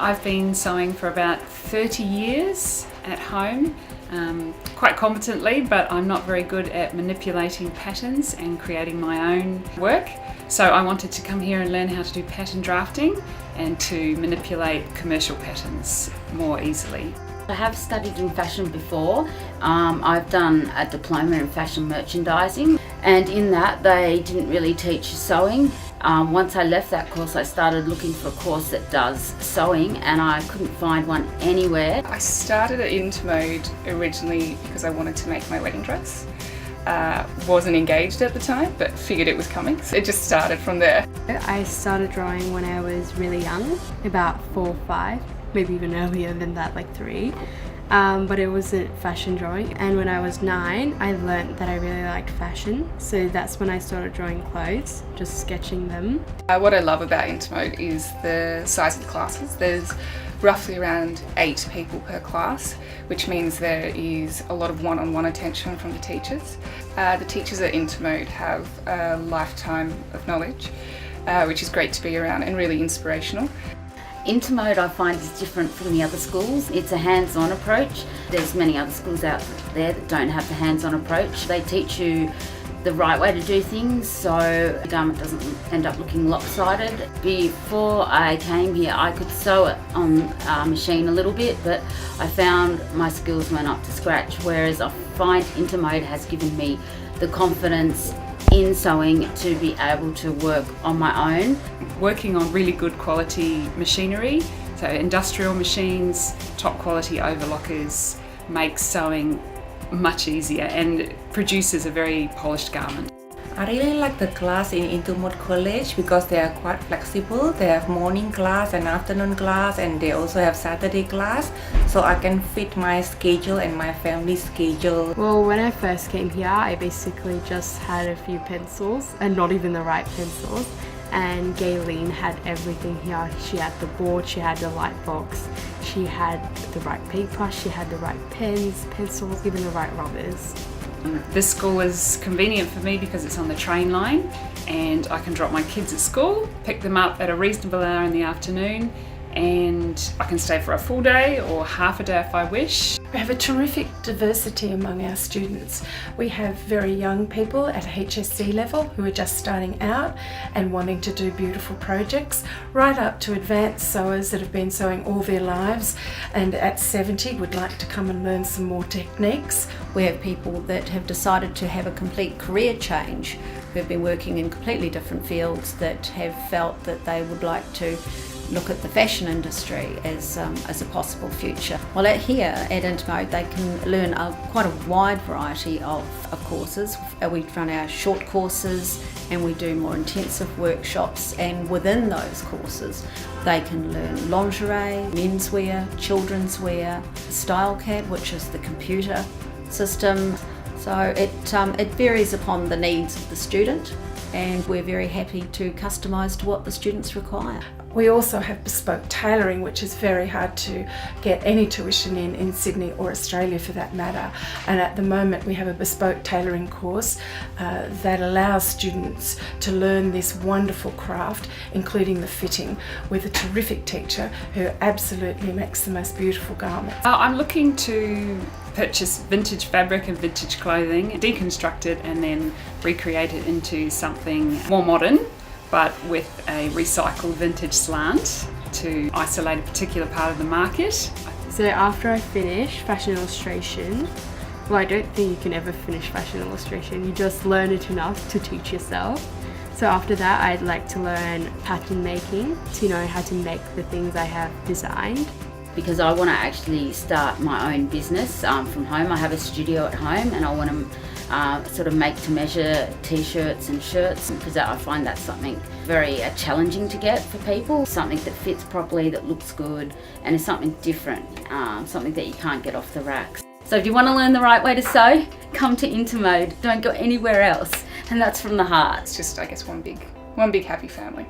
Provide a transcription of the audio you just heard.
I've been sewing for about 30 years at home, quite competently, but I'm not very good at manipulating patterns and creating my own work. So I wanted to come here and learn how to do pattern drafting and to manipulate commercial patterns more easily. I have studied in fashion before. I've done a diploma in fashion merchandising, and in that they didn't really teach sewing. Once I left that course, I started looking for a course that does sewing, and I couldn't find one anywhere. I started at Intermode originally because I wanted to make my wedding dress. Wasn't engaged at the time, but figured it was coming, so it just started from there. I started drawing when I was really young, about 4 or 5, maybe even earlier than that, like 3. But it wasn't fashion drawing, and when I was 9 I learnt that I really liked fashion, so that's when I started drawing clothes, just sketching them. What I love about Intermode is the size of the classes. There's roughly around 8 people per class, which means there is a lot of one-on-one attention from the teachers. The teachers at Intermode have a lifetime of knowledge, which is great to be around and really inspirational. Intermode I find is different from the other schools. It's a hands-on approach. There's many other schools out there that don't have the hands-on approach. They teach you the right way to do things so the garment doesn't end up looking lopsided. Before I came here I could sew it on a machine a little bit, but I found my skills weren't up to scratch, whereas I find Intermode has given me the confidence in sewing to be able to work on my own. Working on really good quality machinery, so industrial machines, top quality overlockers, makes sewing much easier and produces a very polished garment. I really like the class in Intermode College because they are quite flexible. They have morning class and afternoon class, and they also have Saturday class, so I can fit my schedule and my family's schedule. Well, when I first came here I basically just had a few pencils, and not even the right pencils, and Gayleen had everything here. She had the board, she had the light box, she had the right paper, she had the right pens, pencils, even the right rubbers. This school is convenient for me because it's on the train line and I can drop my kids at school, pick them up at a reasonable hour in the afternoon, and I can stay for a full day or half a day if I wish. We have a terrific diversity among our students. We have very young people at HSC level who are just starting out and wanting to do beautiful projects, right up to advanced sewers that have been sewing all their lives and at 70 would like to come and learn some more techniques. We have people that have decided to have a complete career change, who have been working in completely different fields, that have felt that they would like to look at the fashion industry as a possible future. Well, here at Intermode they can learn quite a wide variety of courses. We run our short courses and we do more intensive workshops, and within those courses they can learn lingerie, menswear, children's wear, StyleCAD, which is the computer system. So it varies upon the needs of the student, and we're very happy to customise to what the students require. We also have bespoke tailoring, which is very hard to get any tuition in Sydney or Australia for that matter. And at the moment we have a bespoke tailoring course that allows students to learn this wonderful craft, including the fitting, with a terrific teacher who absolutely makes the most beautiful garments. I'm looking to purchase vintage fabric and vintage clothing, deconstruct it and then recreate it into something more modern, but with a recycled vintage slant to isolate a particular part of the market. So after I finish fashion illustration, well, I don't think you can ever finish fashion illustration, you just learn it enough to teach yourself. So after that I'd like to learn pattern making to know how to make the things I have designed. Because I want to actually start my own business from home. I have a studio at home and I want to sort of make to measure t-shirts and shirts, because I find that's something very challenging to get for people. Something that fits properly, that looks good, and is something different, something that you can't get off the racks. So if you want to learn the right way to sew, come to Intermode. Don't go anywhere else, and that's from the heart. It's just, I guess, one big happy family.